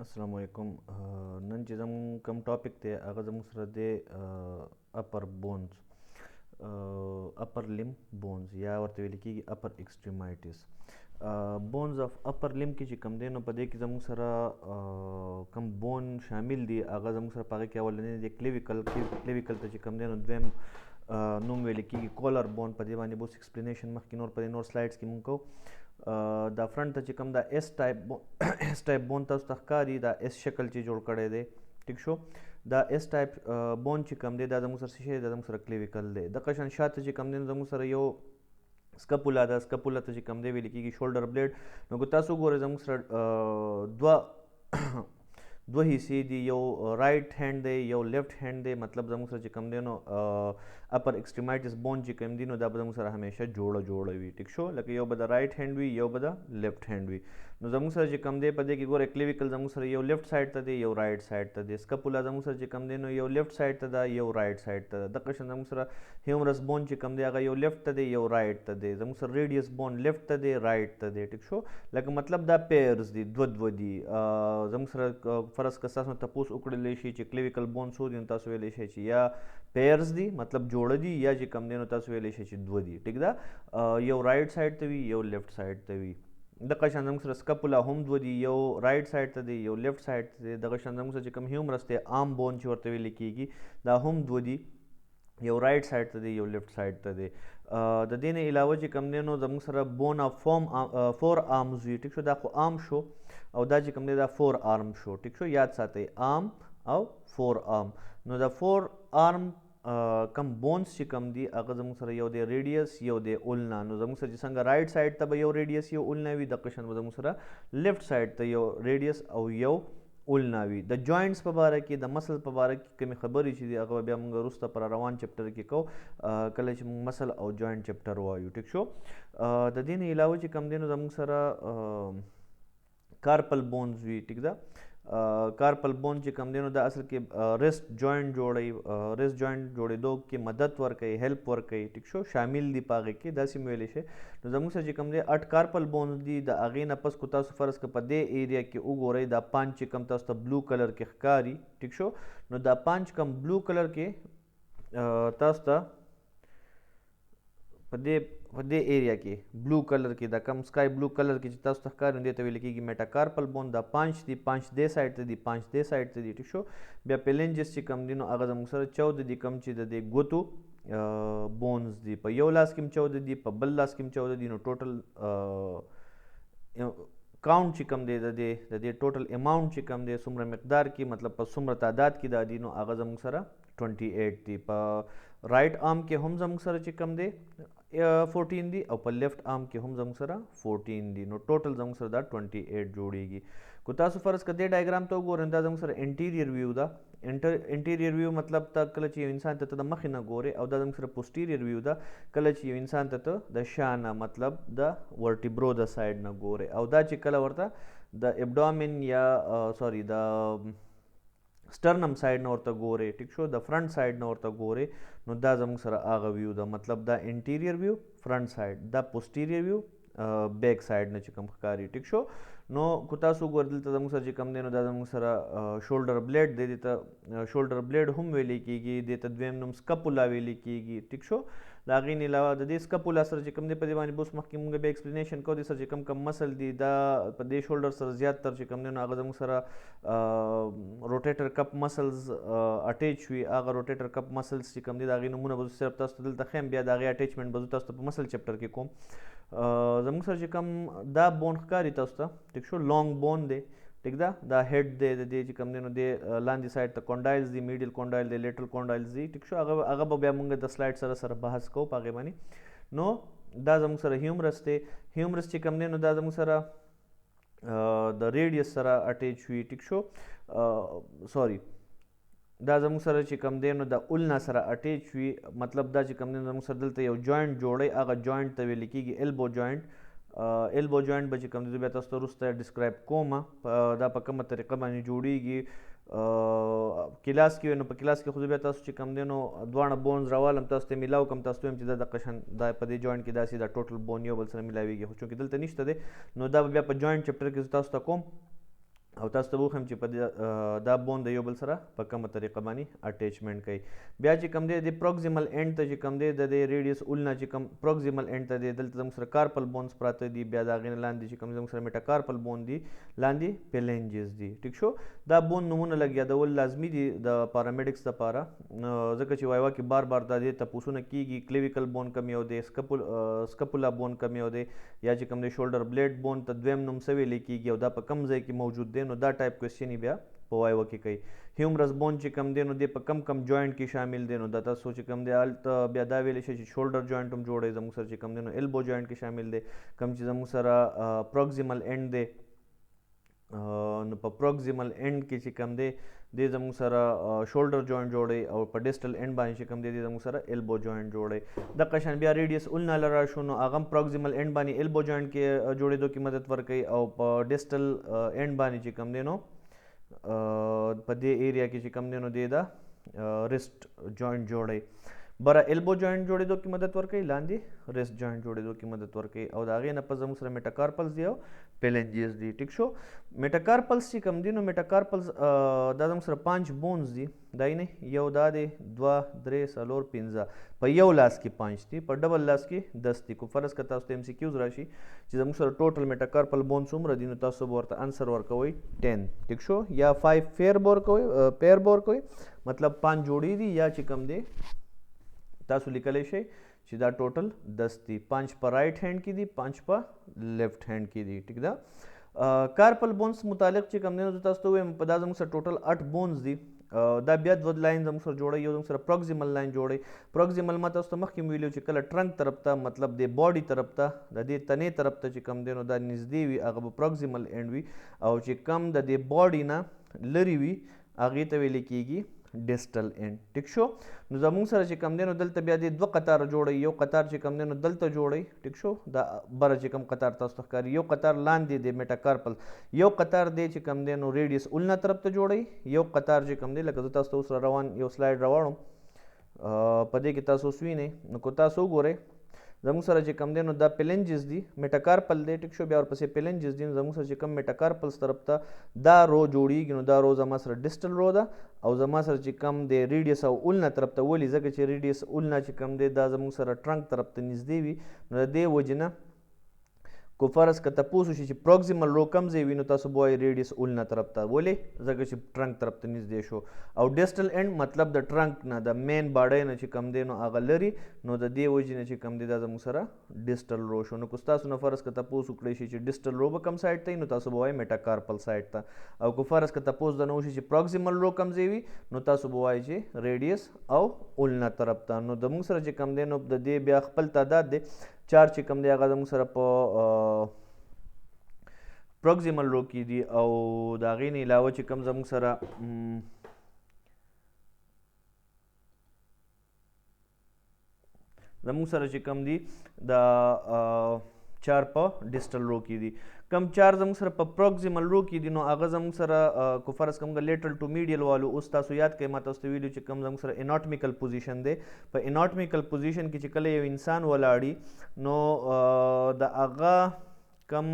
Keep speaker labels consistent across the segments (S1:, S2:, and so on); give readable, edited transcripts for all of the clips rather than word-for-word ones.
S1: अस्सलाम वालेकुम। नन چې زموږ کوم ټاپک دی هغه زموږ سره دی اپر بونز، اپر لم بونز یا ورته ویل کېږي اپر ایکسټریمایټیز. بونز اف اپر لم کې چې کم دی نو په دې کې زموږ سره کم بون شامل دي هغه زموږ سره په هغې کې اولنی دی کلیویکل ته چې کم دی نو دویم نوم ویل کېږي کولر بون. په دې باندې بوس ایکسپلینیشن مخکې نور په دې نور سلایډس کې مونږ کوو. دا فرنٹ ته چې کوم دا ایس ټایپ بون تاسو ته ښکاري، دا ایس شکل چې جوړ کړی دی ټیک شو. دا ایس ټایپ بون چې کوم دی دا زموږ سره څه شی دی، دا زموږ سره کلیویکل دی. دغه شان شاته چې کوم دی نو زموږ سره یو سکپولا ده، سکپولا ته چې کوم دی ویل کېږي شولډر بلیډ. نو که تاسو ګورئ زموږ سره دوه حصې دي، یو رائټ هینډ دی یو لیفټ هینډ دی. مطلب زموږ سره چې کوم دی نو اپر ایکسټریمایټیز بون چې کوم دی نو دا به زموږ سره همیشه جوړه وي ټیک شو. لکه یو به د رائټ هینډ وي یو به د لیفټ هینډ وي. نو زموږ سره چې کوم دی په دې کې ګوره کلیویکل زموږ سره یو لیفټ سایډ ته دی یو رائټ سایډ ته دی. سکپولا زموږ سره چې کوم دی نو یو لیفټ سایډ ته ده یو رائټ سایډ ته ده. دغه شان زموږ سره هیومرس بون چې کوم دی هغه یو لیفټ ته دی یو رائټ ته دی. زموږ سره ریډیس بون لیفټ ته دی رائټ ته دی ټیک شو. لکه مطلب دا پیرز دي، دوه دي. زموږ سره فرض که تاسو نه تپوس وکړلی شي چې کلیویکل بون څو دي، نو تاسو ویلی شئ چې یا پیرز دي مطلب جوړه دي، یا چې کوم دی نو تاسو ویلی شئ چې دوه دي ټیک ده. یو رائټ سایډ ته وي یو لیفټ سایډ ته وي. دغه شان زموږ سره سکپولا هم دوه دي، یو رائټ سایډ ته دی یو لیفټ سایډ ته دی. دغه شان زموږ سره چې کوم هیومرس دی عام بون چې ورته ویل کېږي دا هم دوه دي، یو رائټ سایډ ته دی یو لیفټ سایډ ته دی. د دې نه علاوه چې کوم دی نو زموږ سره بون اف فور آرمز وي ټیک شو. دا خو عام شو او دا چې کوم دی دا فور آرم شو ټیک شو. یاد ساتئ عام او فور آرم. نو دا فور آرم کم بونز چې کم دي هغه زموږ سره یو دی ریډیس یو دی اولنا. نو زموږ سره چې څنګه رائټ سایډ ته به یو ریډیس یو اولنا وي، دغه شان به زموږ سره لیفټ سایډ ته یو ریډیس او یو اولنا وي. د جوینټس په باره کې د مسل په باره کې کومې خبرې چې دي هغه بیا موږ وروسته پر روان چپټر کې کوو کله چې موږ مسل او جوینټ چپټر وایو ټیک شو. د دې نه علاوه چې کوم دی نو زموږ سره کارپل بونز وي ټیک ده. کارپل بون چې کوم دی نو دا اصل کې ریسټ جوینټ جوړوي، ریسټ جوینټ جوړېدو کې مدد ورکوي، هیلپ ورکوي ټیک شو. شامل دي په هغې کې داسې مې ویلی شي. نو زموږ سره چې کوم دی 8 کارپل بونز دي. د هغې نه پس کو تاسو فرض که په دې ایریا کې وګورئ دا 5 چې کوم تاسو ته بلو کلر کې ښکاري ټیک شو. نو دا 5 کوم بلو کلر کې تاسو ته په دې ایریا کې بلو کلر کې دا کم سکای بلو کلر کې چې تاسو ته ښکاري نو دې ته ویل کېږي میټاکارپل بون. دا 5 دي، 5 دې سایډ ته دي 5 دې سایډ ته دي ټیک شو. بیا پیلنجز چې کم دي نو هغه زموږ سره 14 دي کم چې د دې ګوتو بونز دي. په یو لاس کې هم 14 دي په بل لاس کې هم 14 دي. نو ټوټل کاؤنٹ چې کم دی د دې ټوټل اماؤنٹ چې کم دی څومره مقدار کې مطلب په څومره تعداد کې دا دي نو هغه زموږ سره 28 دي. په رائټ آرم کې هم زموږ سره چې کم دی 14 دي او په لیفټ آرم کې هم زموږ سره 14 دي. نو ټوټل زموږ سره دا 28 جوړیږي. کو تاسو فرض کړئ دې ډایګرام ته وګورئ دا زموږ سره انټیریئر ویو ده. انټیریئر ویو مطلب ته کله چې یو انسان ته د مخې نه ګورئ، او دا زموږ سره پوسټیریئر ویو ده کله چې یو انسان ته د شا نه مطلب د ورټیبرو د سایډ نه ګورئ. او دا چې کله ورته د ابډامن یا سوري د سټرنم سایډ نه ورته ګورئ ټیک شو، د فرنٹ سایډ نه ورته ګورئ نو دا زموږ سره هغه ویو ده. مطلب دا انټیریئر ویو فرنٹ سایډ، دا پوسټیریئر ویو بیک سایډ نه چې کوم ښکاري ټیک شو. نو کو تاسو وګورئ دلته زموږ سره چې کوم دی نو دا زموږ سره شولډر بلیډ دی. دې ته شولډر بلیډ هم ویلی کېږي، دې ته دویم نوم سکپولا ویلی کېږي ټیک شو. د هغې نه علاوه د دې سکپولا سره چې کوم دی په دې باندې اوس مخکې مونږ بیا ایکسپلینیشن کوو. دې سره چې کوم مسل دي دا په دې شولډر سره زیاتتر چې کوم دی نو هغه زموږ سره روټیټر کپ مسلز اټیچ وي. هغه روټیټر کپ مسلز چې کوم دي د هغې نومونه به صرف تاسو ته دلته ښیم، بیا د هغې اټیچمنټ به زه تاسو ته په مسل چپټر کې کوم. زموږ سره چې کوم دا بون ښکاري تاسو ته ټیک شو، لانګ بون دی ټیک ده. دا هیډ دی د دې چې کوم دی نو دې لاندې سایډ ته کونډایلز دي، میډل کونډایل دی، لیټرل کونډایلز دي ټیک شو. هغه به بیا مونږ د سلایډ سره بحث کوو په هغې باندې. نو دا زموږ سره هیومرس دی. هیومرس چې کوم دی نو دا زموږ سره د ریډیس سره اټیچ وي ټیک شو. سوري دا زموږ سره چې کوم دی نو د اولنا سره اټیچ وي. مطلب دا چې کوم دی زموږ سره دلته یو جوینټ جوړی، هغه جوینټ ته ویل کېږي ایلبو جوینټ. ایلبو جوینټ به چې کوم دی بیا تاسو ته وروسته ډسکرایب کوم دا په کومه طریقه باندې جوړیږي. کلاس کې وي نو په کلاس کې خو بیا تاسو چې کوم دی نو دواړه بونز راوالم تاسو ته میلاو کوم، تاسو ته وایم چې دا دغه شان دا په دې جوینټ کې داسې دا ټوټل بون یو بل سره میلاویږي. خو چونکې دلته نشته دی نو دا بیا په جوینټ چپټر کې تاسو ته کوم. او تاسو ته وښیم چې په دا بون د یو بل سره په کومه طریقه باندې اټیچمنټ کوي. بیا چې کوم دی د پروکسیمل اینډ ته چې کوم دی د ریډیس اولنا چې کوم پروکسیمل اینډ ته دی دلته زموږ سره کارپل بونز پراته دي. بیا د هغې نه لاندې چې کوم زموږ سره میټاکارپل بون دي لاندې پیلنجز دي. ټیک شو. دا بون نومونه لږ یادول لازمي دي د پارامډکس دپاره ځکه چې وایوا کې بار بار دا دې تپوسونه کېږي کلیویکل بون کم یو دی سکپولا بون کم یو دی یا چې کوم دی شولډر بلیډ بون ته دویم نوم څه ویلی کېږي او دا په کم ځای کې موجود دی نو دا ټایپ کوېسچن یې بیا په وایوا کې کوي. هیومرس بون چې کم دی نو دی په کم جوینټ کې شامل دی نو دا تاسو چې کم دی هلته بیا دا ویلی شي چې شولډر جوینټ هم جوړی زموږ سره چې کم دی نو ایلبو جوینټ کې شامل دی. کم چې زموږ سره پروکسیمل اینډ دی نو په پروکسیمل اینډ کې چې کم دی دی زموږ سره شولډر جوینټ جوړی او په ډیسټل اینډ باندې چې کم دی زموږ سره ایلبو جوینټ جوړی. دغه شان بیا ریډیس اولنا لرا شو نو هغه هم پروکسیمل اینډ باندې ایلبو جوینټ کې جوړېدو کې مدد ورکوي او په ډیسټل اینډ باندې چې کم دی نو په دې ایریا کې چې کم دی نو دی دا ریسټ جوینټ جوړی. بره ایلبو جوینټ جوړېدو کې مدد ورکوي لاندې ریسټ جوینټ جوړېدو کې مدد ورکوي او د هغې نه پس زموږ سره میټاکارپلز دی او پیلنجز دي. ټیک شو. میټاکارپلز چې کوم دي نو میټاکارپلز دا زموږ سره 5 بونز دي دا نه یو دا دی 2 3 4 5 په یو لاس کې 5 دي په ډبل لاس کې 10 دي. کو فرض که تاسو ته ایم سی کیوز راشي چې زموږ سره ټوټل میټاکارپل بون څومره دي نو تاسو به ورته انسر ورکوئ 10. ټیک شو. یا 5 پیر بور کوئ مطلب 5 جوړې دي یا چې کوم دی تاسو لیکلی شئ چې دا ټوټل 10 دي. 5 په رائټ هینډ کې دي 5 په لیفټ هینډ کې دي. ټیک ده. کارپل بونز متعلق چې کوم دی نو تاسو ته وایم په دا زموږ سره ټوټل 8 بونز دي. دا بیا دوه لاین زموږ سره جوړوي یو زموږ سره پروکسیمل لاین جوړوي. پروکسیمل ما تاسو ته مخکې ویلو چې کله ټرنک طرف ته مطلب د باډي طرف ته د دې تنې طرف ته چې کوم دی نو دا نږدې وي هغه به پروکسیمل اینډ وي او چې کم د دې باډي نه لرې وي هغې ته ویل کېږي ډیسټل اینډ. ټیک شو. نو زموږ سره چې کوم دی نو دلته بیا د 2 قطاره جوړوي. یو قطار چې کوم دی نو دلته جوړوي. ټیک شو. دا بره چې کوم قطار تاسو ته ښکاري یو قطار لاندې دی میټاکارپل یو قطار دی چې کوم دی نو ریډیس اولنا طرف ته جوړوي یو قطار چې کوم دی لکه زه تاسو ته اوس روان یو سلایډ راوړم په دې کې تاسو اوس وینئ نو که تاسو وګورئ زموږ سره چې کوم دی نو دا پیلنجز دي میټاکارپل دی. ټیک شو. بیا ورپسې پیلنجز دي نو زموږ سره چې کوم میټاکارپلس طرف ته دا رو جوړیږي نو دا رو زما سره ډیسټل رو ده او زما سره چې کم دی ریډیس او اولنا طرف ته ولې ځکه چې ریډیس اولنا چې کم دی دا زموږ سره ټرنک طرف ته نږدې وي نو د دې وجې نه کو فرض که تپوس وشي چې پروکسیمل رو کم ځای وي نو تاسو به وایئ ریډیس اولنا طرف ته ولې ځکه چې ټرنک طرف ته نږدې شو او ډیسټل اینډ مطلب د ټرنک نه د مین باډۍ نه چې کم دی نو هغه لري نو د دې وجې نه چې کم دی دا زموږ سره ډیسټل رو شو. نو که ستاسو نه فرض که تپوس وکړی شي چې ډیسټل رو به کم سایډ ته وي نو تاسو به وایئ میټاکارپل سایډ ته او که فرض که تپوس د نه وشي چې پروکسیمل رو کم ځای وي نو تاسو به وایئ چې ریډیس او اولنا طرف ته. نو د موږ سره چې کم دی نو د دې بیا خپل تعداد دی 4 چې کم دی هغه زموږ سره په پروکسیمل رو کې دي او د هغې نه علاوه چې کوم زموږ سره چې کوم دي دا 4 په ډیسټل رو کې دي. کم 4 زموږ سره په پروکسیمل رو کې دي نو هغه زموږ سره کو فرض کوم لیټرل ټو میډیل والو اوس تاسو یاد کړئ ما تاسو ته ویلو چې کوم زموږ سره اناټمیکل پوزیشن دی. په اناټمیکل پوزیشن کې چې کله یو انسان ولاړي نو د هغه کم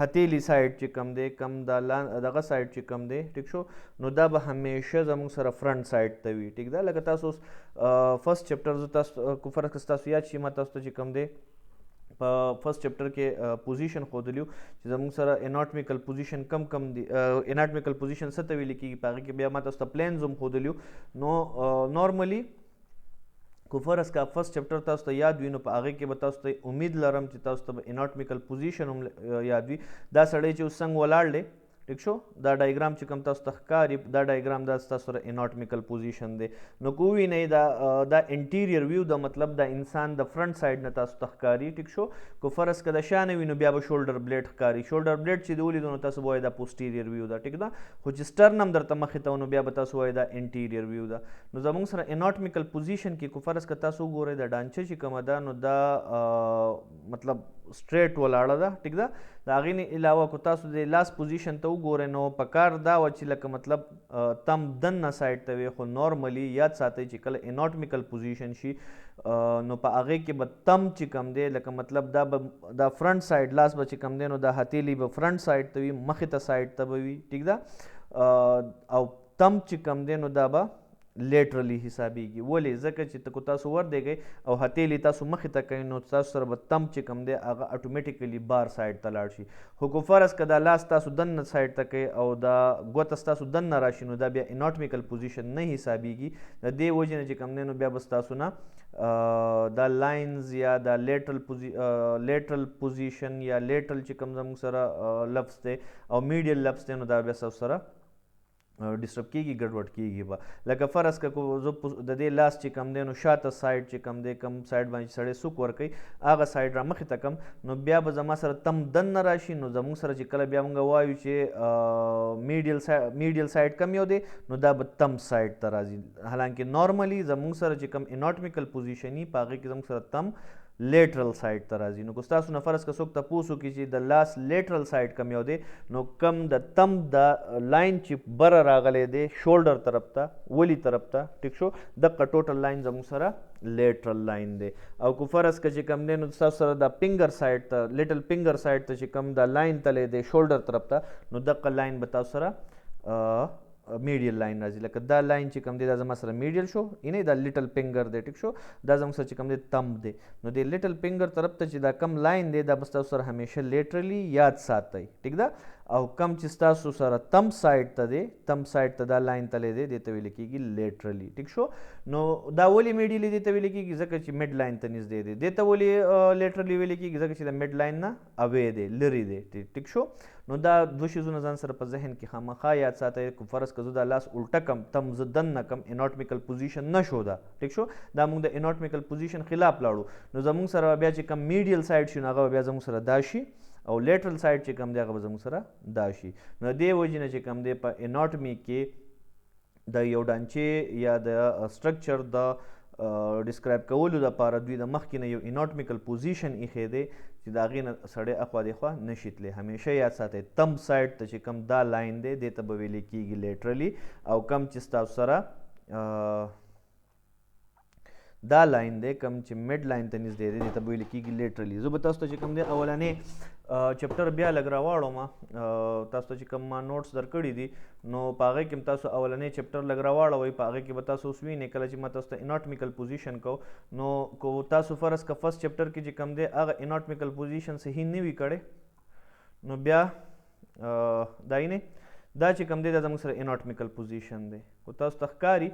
S1: هتیلی سایډ چې کم دی کم دغه سایډ چې کم دی ټیک شو نو دا به همیشه زموږ سره فرنٹ سایډ ته وي. ټیک ده. لکه تاسو اوس فرست چپټر زه تاسو کو فرض که تاسو یاد شي ما تاسو ته چې کم دی په فرست چپټر کې پوزیشن ښودلیو چې زموږ سره اناټمیکل پوزیشن کم دي. اناټمیکل پوزیشن څه ته ویل کېږي په هغې کې بیا ما تاسو ته پلینز هم ښودلیو نو نارملی کو فرض کا فرست چپټر تاسو ته یاد وي نو په هغې کې به تاسو ته امید لرم چې تاسو ته به اناټمیکل پوزیشن هم یاد وي. دا سړی چې اوس څنګه ولاړ دی ټیک شو دا ډایګرام چې کوم تاسو ته ښکاري دا ډایګرام دا ستاسو سره اناټمیکل پوزیشن دی. نو که ووینئ دا انټیریئر ویو دا مطلب د انسان د فرنٹ سایډ نه تاسو ته ښکاري ټیک شو. که فرض که د شا نه وي نو بیا به شولډر بلیډ ښکاري. شولډر بلیډ چې د ولیدو نو تاسو به وایئ دا پوسټیریئر ویو ده ټیک ده. خو چې سټرنم درته مخې ته نو بیا به تاسو وایئ دا انټیریئر ویو ده. نو زموږ سره اناټمیکل پوزیشن کې که فرض که تاسو وګورئ د ډانچه چې کومه ده نو دا مطلب سټریټ ولاړه ده ټیک ده. د هغې نه علاوه که تاسو د لاس پوزیشن ته وګورئ نو په کار دا وه چې لکه مطلب تم دننه سایډ ته وي، خو نارملی یاد ساتئ چې کله اناټمیکل پوزیشن شي نو په هغې کې به تم چې کوم دی لکه مطلب دا به دا فرنٹ سایډ لاس به چې کوم دی نو دا هتیلی به فرنٹ سایډ ته وي، مخې ته سایډ ته به وي ټیک ده. او تم چې کوم دی نو دا به لیټرلی حسابیږي. ولې؟ ځکه چې که تاسو وردېږئ او هتیلې تاسو مخې ته کوئ نو تاسو سره به تم چې کوم دی هغه اټومیټیکلی بار سایډ ته لاړ شي. خو که فرض که دا لاس تاسو دننه سایډ ته کوئ او دا ګوته ستاسو دننه راشي نو دا بیا اناټمیکل پوزیشن نه حسابیږي. د دې وجې نه چې کوم دی نو بیا به ستاسو نه دا لاینز یا دا لیټرل پوزیشن یا لیټرل چې کوم زموږ سره لفظ دی او میډیل لفظ دی نو دا بیا ستاسو سره ډسټرب کېږي، ګډوډ کېږي به. لکه فرض که زه د دې لاس چې کوم دی نو شاته سایډ چې کوم دی کوم سایډ باندې چې سړی سوک ورکوي هغه سایډ را مخې ته کم نو بیا به زما سره تم دننه راشي نو زموږ سره چې کله بیا موږ وایو چې میډیل سایډ کم یو دی نو دا به تم سایډ ته راځي. حالانکه نارملی زموږ سره چې کوم اناټمیکل پوزیشن وي په هغې کې زموږ سره تم لیټرل سایډ ته راځي. نو که ستاسو نه فرض که څوک تپوس وکړي چې د لاس لیټرل سایډ کم یو دی نو کم د تم د لاین چې بره راغلی دی شولډر طرف ته ولی طرف ته ټیک شو دغه ټوټل لاین زموږ سره لیټرل لاین دی. او که فرض که چې کم دی نو ستاسو سره د پینګر سایډ ته لیټل پینګر سایډ ته چې کم د لاین تلی دی شولډر طرف ته نو دغه لاین به تاسو سره میډیل لاین راځي. لکه دا لاین چې کوم دی دا زما سره میډیل شو، یعنې دا لیټل فنګر دی ټیک شو، دا زموږ سره چې کوم دی تم دی. نو د لیټل فنګر طرف ته چې دا کم لاین دی دا به ستاسو سره همیشه لیټرلی یاد ساتئ ټیک ده. او کم چې ستاسو سره تم سایډ ته دی تم سایډ ته دا لاین تلی دی دې ته ویل کېږي لیټرلی ټیک شو. نو دا ولې میډیلی دې ته ویل کېږي ځکه چې میډ لاین ته نږدې دی. دې ته ولې لیټرلی ویل کېږي ځکه چې د میډ لاین نه اوې دی لرې دی ټیک شو. نو دا دوه شیزونه ځان سره په ذهن کې خامخا یاد ساتئ. فرض که زه دا لاس الټه کم تم زه دننه کم اناټمیکل پوزیشن نه شو دا ټیک شو، دا موږ د اناټمیکل پوزیشن خلاف لاړو نو زموږ سره بیا چې کم میډیل سایډ شي نو هغه بیا زموږ سره دا شي او لیټرل سایډ چې کم دی هغه به زموږ سره دا شي. نو دې وجې نه چې کم دی په اناټمي کې د یو ډانچې یا د سټرکچر د ډسکرایب کولو دپاره دوی د مخکې نه یو اناټمیکل پوزیشن ایښی دی چې د هغې نه سړی اخوا دېخوا نشي تللی. همیشه یاد ساتئ تم سایډ ته چې کم دا لاین دی دې ته به ویلی کېږي لیټرلی او کم چې ستاسو سره دا لاین دی کم چې میډ لاین ته نږدې دی دې ته به ویل کېږي لیټرلی. زه به تاسو ته چې کوم دی اولنې چپټر بیا لږ راواړوم. تاسو ته چې کوم ما نوټس درکړي دي نو په هغې کې هم تاسو اولنې چپټر لږ راواړوئ. په هغې کې به تاسو اوس وینئ کله چې ما تاسو ته اناټمیکل پوزیشن کو نو کو تاسو فرض که فرست چپټر کې چې کوم دی هغه اناټمیکل پوزیشن صحیح نه وي کړی نو بیا دا دا چې کوم دی دا زموږ سره اناټمیکل پوزیشن دی. خو تاسو ته ښکاري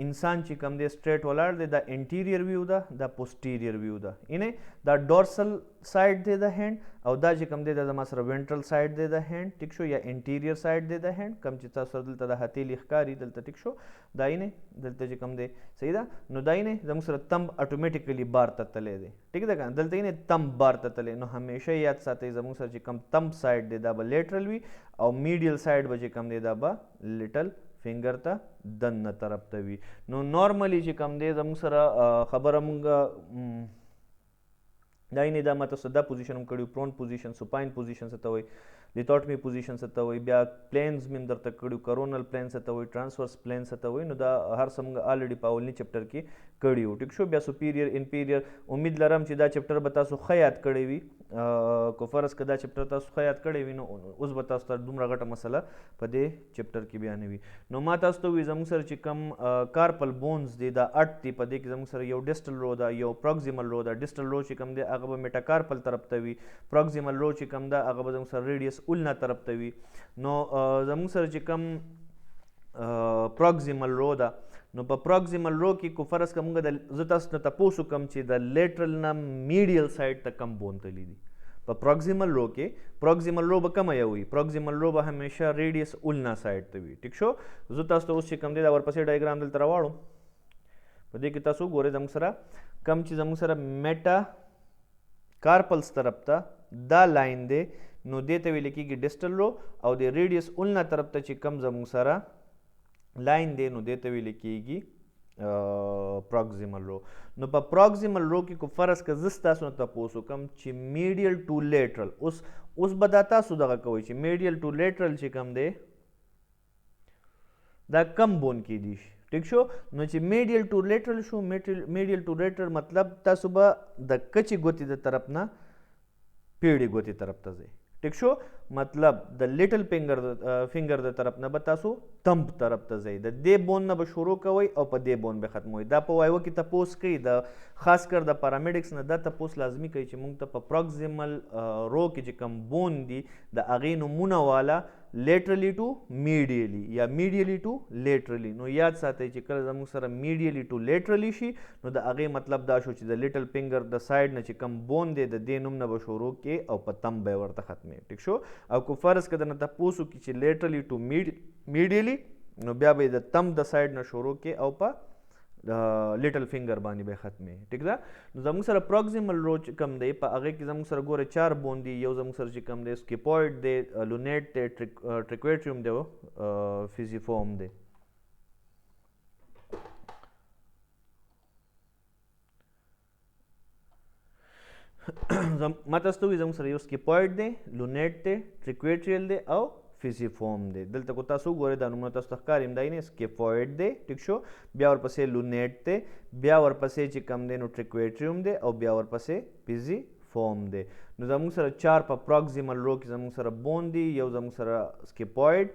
S1: انسان چې کوم دی سټریټ ولاړ دی دا انټیریئر ویو ده دا پوسټیریئر ویو ده، یعنې دا ډورسل سایډ دی د هینډ او دا چې کوم دی دا زما سره وینټرل سایډ دی د هینډ ټیک شو یا انټیریئر سایډ دی د هینډ کم چې تاسو سره دلته د هتیلې ښکاري دلته ټیک شو دا یعنې دلته چې کوم دی صحیح ده نو دا یعنې زموږ سره تم اټومیټیکلی بار ته تللی دی ټیک ده که نه دلته یعنې تم بار ته تللی. نو همیشه یاد ساتئ زموږ سره چې کوم تم سایډ دی دا به لیټرل وي او میډیل سایډ به چې کوم دی دا به لیټل فنګر ته دننه طرف ته وي. نو نارملی چې کوم دی زموږ سره خبره مونږ دا یعنې دا ما تاسو دا پوزیشن هم کړي پرون پوزیشن سوپاین پوزیشن څه ته وایي لیټاټمي پوزیشن څه ته وایي بیا پلینز مې هم درته کړي کرونل پلین څه ته وایي ټرانسورس پلین څه ته وایي. نو دا هر څه موږ الریډي په اولني چپټر کې کړي وو ټیک شو. بیا سوپیریئر انپیریئر امید لرم چې دا چپټر به تاسو ښه یاد کړی وي. که فرض که دا چپټر تاسو ښه یاد کړی وي نو اوس به تاسو ته دومره غټه مسله په دې چپټر کې بیا نه وي. نو ما تاسو ته وایي زموږ سره چې کوم کارپل بونز دی دا اټ دی په دې کې زموږ سره یو ډسټل رو ده یو پروکزیمل رو ده. ډسټل رو چې کوم دی هغه به میټاکارپل طرف ته وي، پروکزیمل رو چې کوم ده هغه به زموږ سره ریډیس اولنا طرف ته وي. نو زموږ سره چې کوم پروکزیمل رو ده نو په پروکزیمل رو کې کو فرض که موږ زه تاسو نه تپوس وکړم چې د لیټرل نه میډیل سایډ ته کم بون تللی دي. په پروکزیمل رو کې پروکزیمل رو به کومه یو وي پروکزیمل رو به همیشه ریډیس اولنا سایډ ته وي ټیک شو. زه تاسو ته اوس چې کوم دی دا ورپسې ډایګرام دلته راواړم. په دې کې تاسو ګورئ زموږ سره کم چې زموږ سره میټا کارپلس طرف ته دا لاین دی نو دې ته ویل کېږي ډسټل رو او د ریډیس اولنا طرف ته چې کم زموږ سره لاین دی نو دې ته ویل کېږي پروکسیمل رو. نو په پروکسیمل رو کې کو فرض که زه ستاسو نه تپوس وکړم چې میډیل ټو لیټرل، اوس به دا تاسو دغه کوئ چې میډیل ټو لیټرل چې کوم دی دا کم بون کې دي شي. ٹھیک شو. نو چې میډیل ټو لیټرل شو، میډیل ټو لیټرل مطلب تاسو به د کچې ګوتې د طرف نه پیړې ګوتې طرف ته ځئ. ٹھیک شو. مطلب د لیټل فنګر د طرف نه به تاسو تمب طرف ته ځئ، د دې بون نه به شروع کوئ او په دې بون به ختموئ. دا په وایو کې تپوس کوي، د خاص کر د پارامیډکس نه دا تپوس لازمي کوي چې موږ ته په پروکسیمل رو کې چې کوم بون دي د هغې نومونه والا لیټرلی ټو میډیلی یا میډیلی ټو لیټرلی. نو یاد ساتئ چې کله زموږ سره میډیلی ټو لیټرلی شي نو د هغې مطلب دا شو چې د لیټل فنګر د سایډ نه چې کوم بون دی د دې نوم نه به شروع کې او په تم به یې ورته ختمې. ټیک شو. او که فرض که درنه تپوس وکړي چې لیټرلی ټو میډیلی نو بیا به یې د تم د سایډ نه شروع کې او په لیټل فنګر باندې به ختمې. ټیک ده. نو زموږ سره پروکسیمل رو چې کوم دی په هغې کې زموږ سره ګوره 4 بون دي. یو زموږ سره چې کوم دی سکیپویډ دی، لونیټ دی، ټریکویټریوم دی او فیزیفورم دی. ما تاسو ته وایي زموږ سره یو سکیپویډ دی، لونیټ دی، ټریکویټریل دی او فیزیفورم دی. دلته کو تاسو وګورئ دا نومونه تاسو ته ښکاري همدا یې سکیپویډ دی. ټیک شو. بیا ورپسې لونیټ دی، بیا ورپسې چې کوم دی نو ټریکویټریوم دی او بیا ورپسې فیزیفورم دی. نو زموږ سره 4 په پروکسیمل رو کې زموږ سره بون دي. یو زموږ سره سکیپویډ،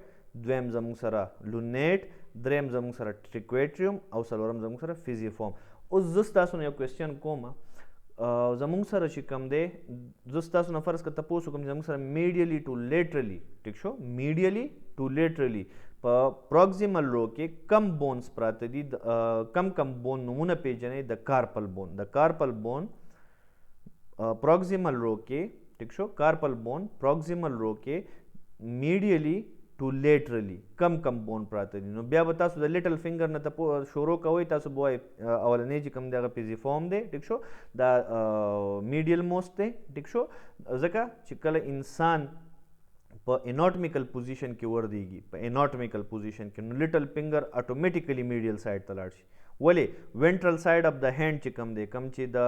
S1: دویم زموږ سره لونیټ، دریم زموږ سره ټریکویټریوم او څلورم زموږ سره فیزیفورم. اوس زه ستاسو نه یو کوېسچن کوم، زموږ سره چې کوم دی زه ستاسو نه فرض که تپوس وکړم چې زموږ سره میډیلی ټو لیټرلی، ټیک شو، میډیلی ټو لیټرلی په پروکسیمل رو کې کم بونز پراته دي، کم بون نومونه پیژنئ. د کارپل بون، د کارپل بون پروکسیمل رو کې، ټیک شو، کارپل بون پروکسیمل رو کې میډیلی ټو لیټرلی کم بون پراته دي. نو بیا به تاسو د لیټل فنګر نه شروع کوئ، تاسو به وایئ اولنی چې کوم دی هغه فیزیفورم دی. ټیک شو. دا میډیل موسٹ دی. ټیک شو. ځکه چې کله انسان په اناټمیکل پوزیشن کې وردیږي، په اناټمیکل پوزیشن کې نو لیټل فنګر اټومیټیکلی میډیل سایډ ته لاړ شي. ولې؟ وینټرل سایډ اف د هینډ چې کوم دی، کوم چې د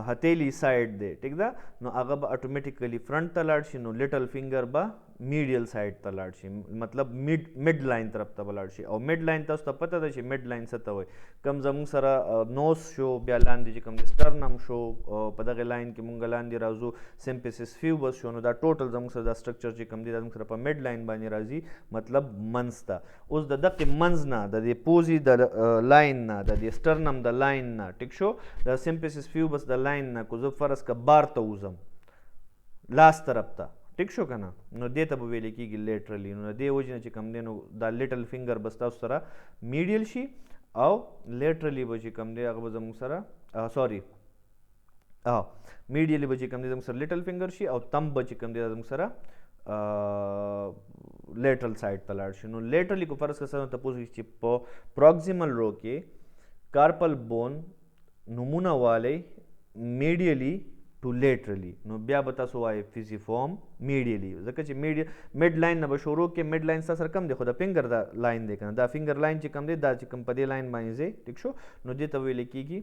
S1: هتیلی سایډ دی، ټیک ده، نو هغه به اټومیټیکلی فرنٹ ته لاړ شي. نو لیټل فنګر به میډیل سایډ ته لاړ شي، مطلب میډ لاین طرف ته به لاړ شي. او میډ لاین تاسو ته پته ده چې میډ لاین څه ته وایي. کوم زموږ سره نوز شو، بیا لاندې چې کوم دی سټرنم شو، په دغه لاین کې مونږ لاندې راځو سیمپیسس فیوبس شو. نو دا ټوټل زموږ سره دا سټرکچر چې کوم دی دا زموږ سره په میډ لاین باندې راځي، مطلب منځ ته. اوس د دغې منځ نه، د دې پوزي د لاین نه، د دې سټرنم د لاین نه، ټیک شو، د سیمپیسس فیوبس د لاین نه کو زه فرض که بار ته وځم لاس طرف ته، ټیک شو که نه، نو دې ته به ویل کېږي لیټرلی. نو د دې وجې نه چې کوم دی نو دا لیټل فنګر به ستاسو سره میډیل شي او لیټرلی به چې کوم دی هغه به زموږ سره سوري میډیلی به چې کوم دی زموږ سره لیټل فنګر شي او تم به چې کوم دی زموږ سره لیټرل سایډ ته لاړ شي. نو لیټرلی کو فرض که څه تپوس وکړي چې په پروکسیمل رو کې کارپل بون نومونه والی میډیلی ټو لیټرلی، نو بیا به تاسو وایئ فیزیفورم میډیلی، ځکه چې میډ لاین نه به شروع کې. میډ لاین ستا سره کم دی خو د فنګر دا لاین دی که نه، دا فنګر لاین چې کم دی دا چې کوم په دې لاین باندې ځئ، ټیک شو، نو دې ته ویل کېږي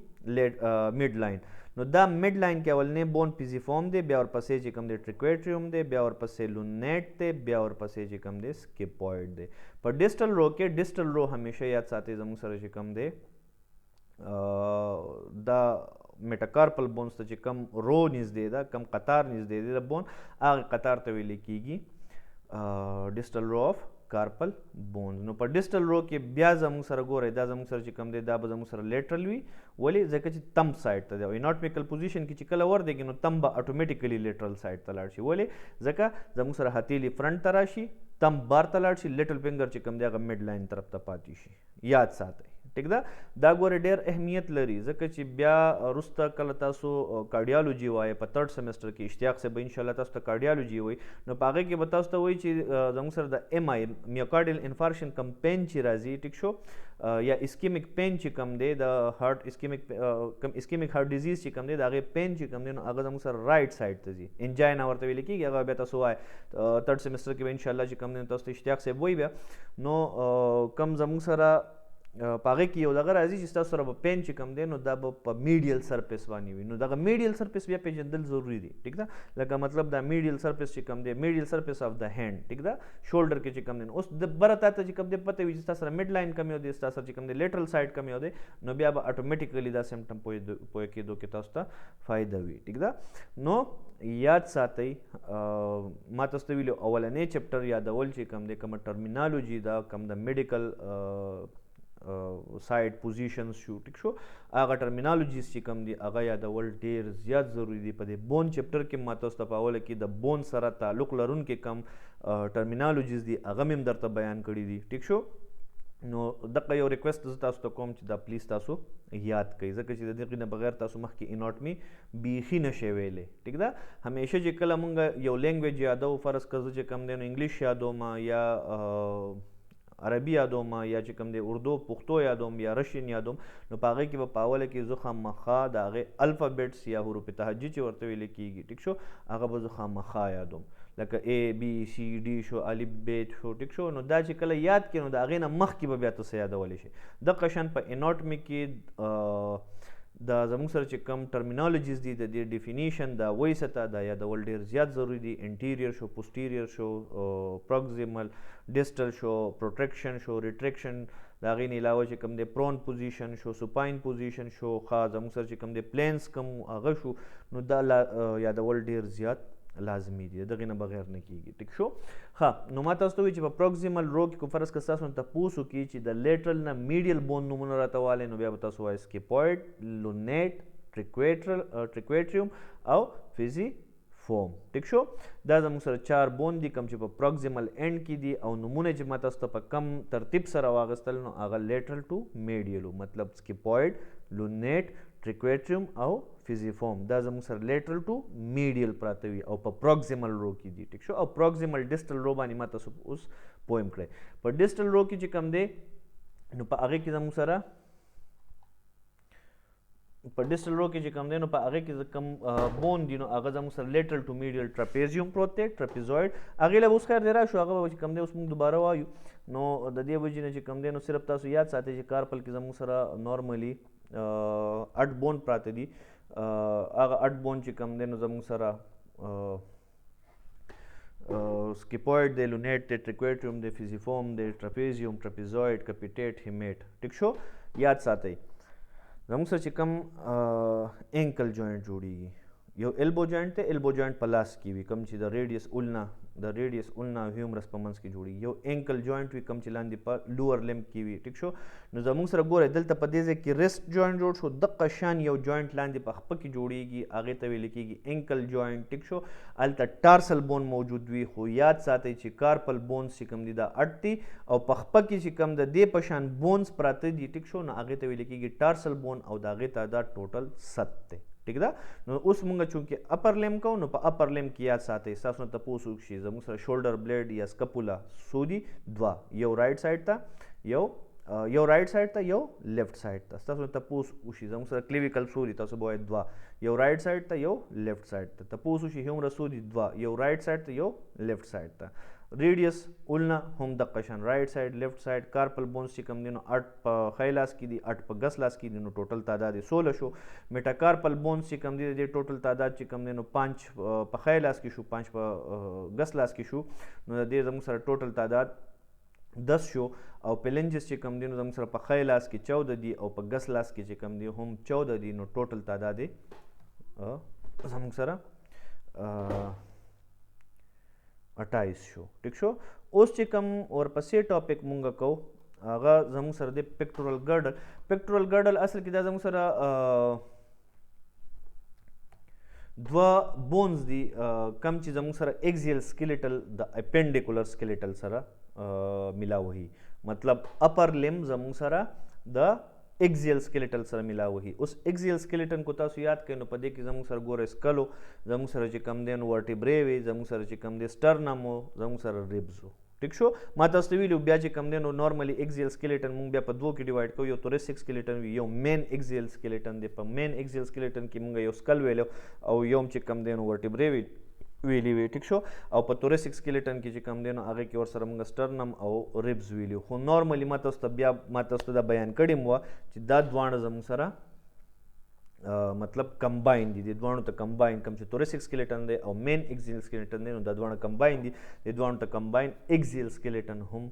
S1: میډ لاین. نو دا میډ لاین کې اولنی بون فیزیفورم دی، بیا ورپسې چې کوم دی ټریکویټریوم دی، بیا ورپسې لونیټ دی، بیا ورپسې چې کوم دی سکیپویډ دی. په ډسټل رو کې، ډسټل رو همیشه یاد ساتئ زموږ سره چې کوم دی دا میټاکارپل بونز ته چې کم رو نږدې ده، کم قطار نږدې دی د بون، هغه قطار ته ویل کېږي ډسټل رو آف کارپل بونز. نو په ډسټل رو کې بیا زموږ سره ګورئ دا زموږ سره چې کوم دی دا به زموږ سره لیټرل وي. ولې؟ ځکه چې تم سایډ ته دی او اناټمیکل پوزیشن کې چې کله وردېږي نو تم به اټومیټیکلی لیټرل سایډ ته لاړ شي. ولې؟ ځکه زموږ سره هتیلی فرنٹ ته راشي، تم بار ته لاړ شي، لیټل فنګر چې کوم دی هغه میډ لاین طرف ته پاتې شي. یاد ساتئ. ټیک ده. دا ګورې ډېر اهمیت لري ځکه چې بیا وروسته کله تاسو کارډیالوجي وایئ په 3rd سیمسټر کې، اشتیاق صاحب به انشاءالله تاسو ته کارډیالوجي وایي، نو په هغې کې به تاسو ته وایي چې زموږ سره د ایم آی میوکارډیل انفارکشن کم پین چې راځي، ټیک شو، یا اسکیمیک پین چې کم دی د هارټ اسکیمیک هارټ ډیزیز چې کم دی د هغې پین چې کم دی نو هغه زموږ سره رایټ سایډ ته ځي، انجاینا ورته ویل کېږي. هغه بیا تاسو وایئ 3rd سیمسټر کې به انشاءالله چې کم دی تاسو ته اشتیاق صاحب وایي بیا. نو کم زموږ سره پاغه کې یو دغه راځي چې تاسو سره به پین چې کم دی نو دا به په میډیل سرفیس باندې وي. نو دغه میډیل سرفیس بیا پیژندل ضروری دی. ٹھیک ده، لکه مطلب دا میډیل سرفیس چې کم دی، میډیل سرفیس اف د هینډ، ټیک ده، شولډر کې چې کم دی. اوس د بره تا ته چې کم دی پته وي چې تاسو سره میډ لاین کم یو دی، تاسو چې کم دی لیټرل سایډ کم یو دی، نو بیا به اتوماتیکلی دا سمپټم پوهه کېدو کې تاسو ته فایده وي. ټیک ده، نو یاد ساتئ ما تاسو ته ویلو اولنې چپټر یادول چې کم دی، کومه ټرمینالوجي دا کم د میډیکل سایډ پوزیشنز شو، ټیک شو، هغه ټرمینالوجیز چې کم دي هغه یادول ډیر زیات ضروری دي. په دې بون چپټر کې ما تاسو ته په اوله کې د بون سره تعلق لرونکي کم ټرمینالوجیز دي هغه مې هم درته بیان کړي دي. ټیک شو، نو دغه یو ریکویسټ زه تاسو ته کوم چې دا پلیز تاسو یاد کړئ، ځکه چې د دغې نه بغیر تاسو مخکې اناټمي بیخي نشئ ویلی. ټیک ده، همیشه چې کله مونږ یو لینګویج یادو، فرض کړه زه چې کم دی نو انګلیش یادوم یا عربي یادوم یا چې کوم دی اردو پښتو یادوم یا رشین یادوم، نو په هغې کې به په اوله کې زه خامخا د هغې الفابیټس یا حروف تهجي چې ورته ویل کېږي، ټیک شو، هغه به زه خامخا یادوم، لکه A B C D شو، الف ب شو، ټیک شو. نو دا چې کله یاد کړې نو د هغې نه مخکې به بیا تاسو یادولی شئ. دغه شان په اناټمي کې دا زموږ سره چې کم ټرمینالوجیز دي د دې ډیفینیشن دا وایسته دا یادول ډیر زیات ضروری دي. انټیریور شو، پوسټیریور شو، پروکسیمل، ډیسټل شو، پروټریکشن شو، ریټریکشن، دا غین علاوه چې کم دی پرون پوزیشن شو، سپاین پوزیشن شو، خاص زموږ سره چې کم دی پلینس کم هغه شو، نو دا یادول ډیر زیات لازمي دي، دغه نه بغیر نه کیږي. ټیک شو، ها. نو ما تاسو ته وی چې په پروکسیمل رو کې کو فرض کړه تاسو ته پوسو کی چې د لیټرل نه میډیل بون نمونه راته والے، نو بیا تاسو وایي سکیپوئډ، لونیټ، ټریکویټریوم او فیزی فوم. ټیک شو، دا زموږ سره 4 بون دي کوم چې په پروکسیمل اینډ کې دي، او نمونه چې ما تاسو ته په کم ترتیب سره واغستل نو هغه لیټرل ټو میډیل، مطلب سکیپوئډ، لونیټ، ټریکویټریوم او فیزیفوم دا زموږ سره لیټرل ټو میډیل پراته وي او په پروکسیمل رو کې دي. ټیک شو، او پروکسیمل ډیسټل رو باندې ما تاسو اوس پویم کړئ. په ډیسټل رو کې چې کم دی نو په هغې کې زموږ سره په ډیسټل رو کې چې کم دی نو په هغې کې کم بون دي نو هغه زموږ سره لیټرل ټو میډیل ټرپیزیوم پروت دی، ټرپیزوئډ. هغې له اوس خیر دی راشو، هغه به چې کم دی اوس موږ دوباره وایو. نو د دې وجې نه چې کم دی نو صرف تاسو یاد ساتئ چې کارپل کې زموږ سره نارملی 8 بون پراته دي. هغه 8 بون چې کم دی نو زموږ سره سکیپوئډ دی، لونیټ دی، ټریکویټریوم دی، فیزیفوم دی، ټرپیزیوم، ټرپیزوئډ، کپیټیټ، هیمیټ. ټیک شو، یاد ساتئ. زموږ سره چې کم اینکل جوائنټ جوړیږي، یو ایلبو جوائنټ دی، ایلبو جوائنټ په لاس کې وي کوم چې د ریډیس اولنا هیومرس په منځ کې جوړیږي. یو اینکل جوائنټ وي کوم چې لاندې په لوور لمب کې وي. ټیک شو، نو زموږ سره ګوره دلته په دې ځای کې ریسټ جوائنټ جوړ شو، دقه شان یو جوائنټ لاندې په خپه کې جوړیږي، هغې ته ویل کېږي اینکل جوائنټ. ټیک شو، هلته ټارسل بون موجود وي، خو یاد ساتئ چې کارپل بونز چې کوم دي دا 8 دي او په خپه کې چې کوم د دې په شان بونز پراته دي. ټیک شو، نو هغې ته ویل کېږي ټارسل بون او د هغې تعداد ټوټل 7 دی. ٹھیک ده، نو اوس مونږ چونکې اپر لیم کوو نو په اپر لیم کې یاد ساتئ تاسو ته تپوس وکړي زموږ سره شولډر بلیډ یا سکپولا سودي 2، یو رائټ سایډ ته یو رائټ سایډ ته یو لیفټ سایډ ته. تاسو ته تپوس وشي زموږ سره کلیویکل سودي تاسو به وایئ 2، یو رائټ سایډ ته یو لیفټ سایډ ته. تپوس وشي هیومرس سودي 2، یو رائټ سایډ ته یو لیفټ سایډ ته. ریډیس اولنا هم دقه شان رائټ سایډ لیفټ سایډ. کارپل بونز چې کوم دي نو 8 په ښی لاس کې دي، 8 په ګس لاس کې دي، نو ټوټل تعداد یې 16 شو. میټاکارپل بونز چې کوم دي د دې ټوټل تعداد چې کوم دی نو 5 په ښی لاس کې شو، 5 په ګس لاس کې شو، نو د دې زموږ سره ټوټل تعداد 10 شو. او پلنجز چې کوم دي نو زموږ سره په ښی لاس کې 14 دي او په ګس لاس کې چې کوم دي هم 14 دي، نو ټوټل تعداد یې زموږ سره 28 شو. ټیک شو، اوس چې کوم ورپسې ټاپک مونږ کوو هغه زموږ سره دی پیکټورل ګرډل. پیکټورل ګرډل اصل کې دا زموږ سره 2 بونز دي کم چې زموږ سره ایکزیل سکیلیټل د اپینډیکولر سکیلیټل سره ملاوهي، مطلب اپر لم زموږ سره د ایکزیل سکیلیټل سره ملاوهي. اوس ایکزیل سکیلیټن کو تاسو یاد کړئ نو په دې کې زموږ سره ګوره سکلو، زموږ سره چې کم دی نو ورټیبرې وي، زموږ سره چې کم دی سټرنم و، زموږ سره ریبز و. ټیک شو، ما تاسو ته ویلو بیا چې کم دی نو نارملی ایکزیل سکیلیټن مونږ بیا په 2 کې ډیوایډ کوو، یو توریسک سکیلیټن وي، یو مین ایکزیل سکیلیټن دی. په مین ایکزیل سکیلیټن کې مونږ یو سکل ویلو او یو چې کم دی نو ورټیبرې وي. ویلی وی ټیک شو او په توریسک سکیلیټن کې چې کوم دی نو هغه کې ورسره موږ سټرنم او ریبز ویلو خو نارملی ما تاسو ته دا بیان کړی مو چې دا دواړه زموږ سره مطلب کمباین دي د دوانو ته کمباین کم چې توریسک سکیلیټن دی او مین ایکزیل سکیلیټن دی نو دا دوانه کمباین دي د دوانو ته کمباین ایکزیل سکیلیټن هم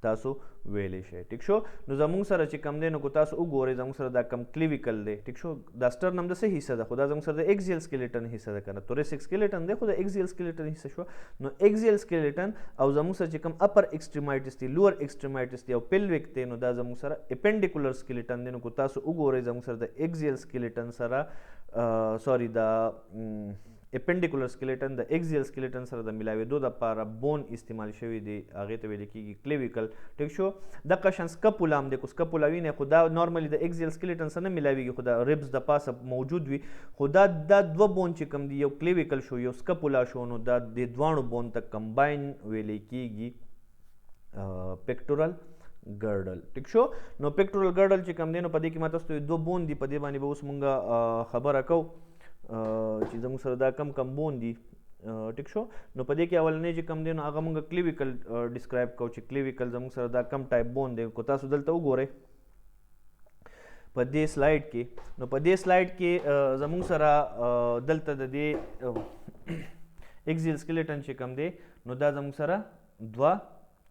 S1: تاسو ویلی شئ ټیک شو نو زموږ سره چې کم دی نو کو تاسو وګورئ زموږ سره دا کم کلیویکل دی ټیک شو دا سټرنم د څه حصه ده خو دا زموږ سره د ایکزیل سکیلیټن حصه ده کنه توریسک سکیلیټن دی خو د ایکزیل سکیلیټن حصه شو نو ایکزیل سکیلیټن او زموږ سره چې کم اپر ایکسټریمایټس دی لوور ایکسټریمایټس دی او پیلویک دی نو دا زموږ سره اپنډیکولر سکیلیټن دی نو کو تاسو وګورئ زموږ سره د ایکزیل سکیلیټن سره سوري دا اپنډیکولر سکیلیټن د ایکزیل سکیلیټن سره د ملاوېدو لپاره بون استعمال شوی دی هغې ته ویل کېږي کلیویکل ټیک شو دغه شان سکپولا هم دی کو سکپولا وینئ خو دا نارملی د ایکزیل سکیلیټن سره نه ملاویږي خو د ریبز د پاسه موجود وي خو دا دوه بون چې کوم دی یو کلیویکل شو یو سکپولا شو نو دا د دواړو بون ته کمباین ویل کېږي پیکټورل ګرډل ټیک شو نو پیکټورل ګرډل چې کوم دی نو په دې کې ما تاسو ته دوه بون دي په دې باندې به اوس مونږ خبره کوو چې زموږ سره دا کم بون دي ټیک شو نو په دې کې اولنی چې کم دی نو هغه مونږ کلیویکل ډسکرایب کوو چې کلیویکل زموږ سره دا کم ټایپ بون دی کو تاسو دلته وګورئ په دې سلایډ کې نو په دې سلایډ کې زموږ سره دلته د دې ایکزیل سکیلیټن چې کم دی نو دا زموږ سره دوه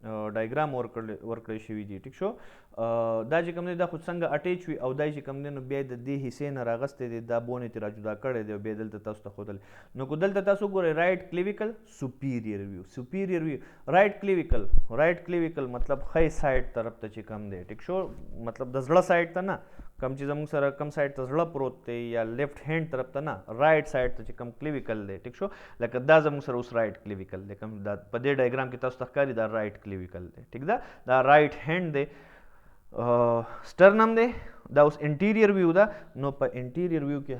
S1: ډایګرام ورکړی شوي دي ټیک شو دا چې کوم دی دا خو څنګه اټیچ وي او دا چې کوم دی نو بیا د دې حصې نه راغستی دی دا بون یې ترې راجدا کړی دی او بیا دلته تاسو ته ښودلی نو که دلته تاسو وګورئ رایټ کلیویکل سپیریور ویو رایټ کلیویکل مطلب ښی سایډ طرف ته چې کوم دی ټیک شو مطلب د زړه سایډ ته نه کم چې زموږ سره کم سایډ ته زړه پروت دی یا لیفټ هینډ طرف ته نه رایټ سایډ ته چې کم کلیویکل دی ټیک شو لکه دا زموږ سره اوس رایټ کلیویکل دی کم دا په دې ډایګرام کې تاسو ته ښکاري دا رایټ کلیویکل دی ټیک ده دا رایټ هینډ دی سټرنم دی دا اوس انټیریور ویو ده نو په انټیریور ویو کې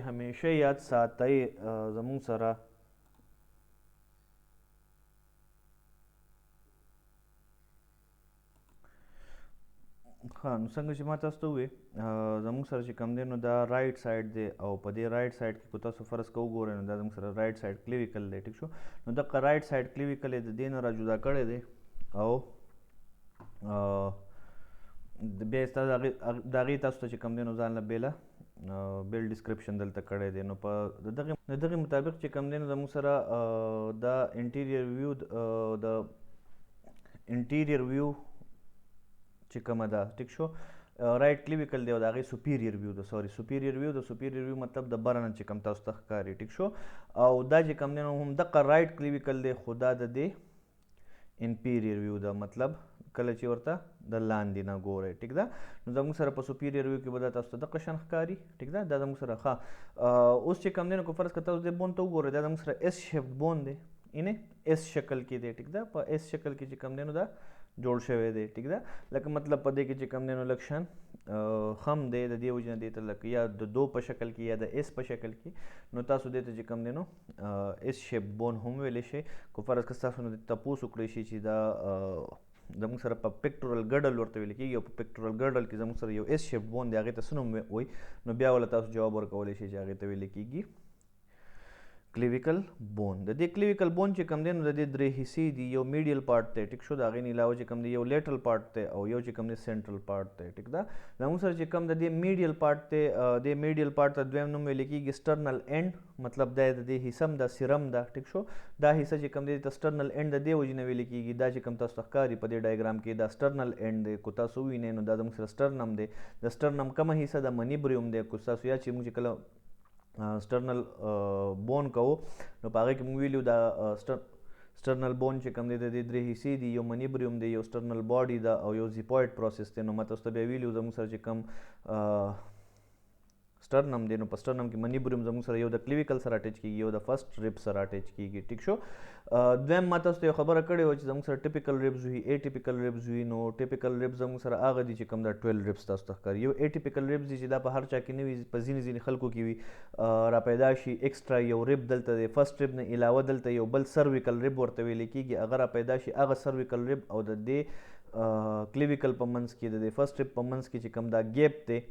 S1: همیشه یاد ساتئ زموږ سره ها نو څنګه چې ما تاسو ته وویل زموږ سره چې کوم دی نو دا رایټ سایډ دی او په دې رایټ سایډ کې که تاسو فرض که وګورئ نو دا زموږ سره رایټ سایډ کلیویکل دی ټیک شو نو دغه رایټ سایډ کلیویکل یې د دې نه را جدا کړی دی او بیا یې د هغې تاسو ته چې کوم دی نو ځان له بیل ډسکرپشن دلته کړی دی نو په د دغې مطابق چې کوم دی نو زموږ سره دا انټیریور ویو چې کومه ده ټیک شو رایټ کلیویکل دی او د هغې سپیریور ویو مطلب د بره نه چې کوم تاسو ته ښکاري ټیک شو او دا چې کوم دی نو هم دغه رایټ کلیویکل دی خو دا د دې انپیریور ویو ده مطلب کله چې ورته د لاندې نه ګورئ ټیک ده نو زموږ سره په سپیریور ویو کې به دا تاسو ته دغه شان ښکاري ټیک ده دا زموږ سره ښه اوس چې کوم دی نو که فرض که تاسو دې بون ته وګورئ دا زموږ سره ایس شیفټ بون دی یعنې ایس شکل کې دی ټیک ده په ایس شکل کې چې کوم دی نو دا جوړ شوی دی ټیک ده لکه مطلب په دې کې چې کوم دی نو لږ شان خم دی د دې وجې نه دې ته لکه یا د دو په شکل کې یا د ایس په شکل کې نو تاسو دې ته چې کوم دی نو ایس شیپ بون هم ویلی شئ که فرض که تاسو نه تپوس وکړی شي چې دا زموږ سره په پیکټورل ګرډل ورته ویل کېږي او په پیکټورل ګرډل کې زموږ سره یو ایس شیپ بون دی هغې ته څه نوم وایي نو بیا وله تاسو جواب ورکولی شئ چې هغې ته ویل کېږي کلیویکل بون د دې کلیویکل بون چې کوم دی نو د دې درې حصې دي یو میډیل پارټ دی ټیک شو د هغې نه علاوه چې کوم دی یو لیټرل پارټ دی او یو چې کوم دی سینټرل پارټ دی ټیک ده زموږ سره چې کوم د دې میډیل پارټ دی د میډیل پارټ ته دویم نوم ویل کېږي سټرنل اینډ مطلب دا د دې حصه هم دا سیرم ده ټیک شو دا حصه چې کوم دی ته سټرنل اینډ د دې وجې نه ویل کېږي دا چې کوم تاسو ته ښکاري په دې ډایګرام کې دا سټرنل اینډ دی که تاسو ووینئ نو دا زموږ سره سټرنم دی د سټرنم کومه حصه د منیبریوم دی که تاسو یاد چې موږ چې کله سټرنل بون کوو نو په هغې کې موږ ویلو دا سټرنل بون چې کوم دی د دې درې حصې دي یو منیبریوم دی یو سټرنل باډي ده او یو زیپویډ پروسس دی نو ما تاسو ته بیا ویلو زموږ سره چې کوم سټرنم دی نو په سټرنم کې منیبریوم زموږ سره یو د کلیویکل سره اټیچ کېږي یو د فرسټ ریب سره اټیچ کېږي ټیک شو دویم ما تاسو ته یو خبره کړې وه چې زموږ سره ټیپیکل ریبز وي ایټیپیکل ریبز وي نو ټیپیکل ریبز زموږ سره هغه دي چې کوم دا 12 ریبز تاسو ته ښکاري یو ایټیپیکل ریبز دي چې دا په هر چا کې نه وي په ځینې خلکو کې وي را پیدا شي ایکسټرا یو ریب دلته دی فرسټ ریب نه علاوه دلته یو بل سرویکل ریب ورته ویل کېږي هغه را پیدا شي هغه سرویکل ریب او د دې کلیویکل په منځ کې د دې فرسټ ریب په منځ کې چې کوم دا ګیپ دی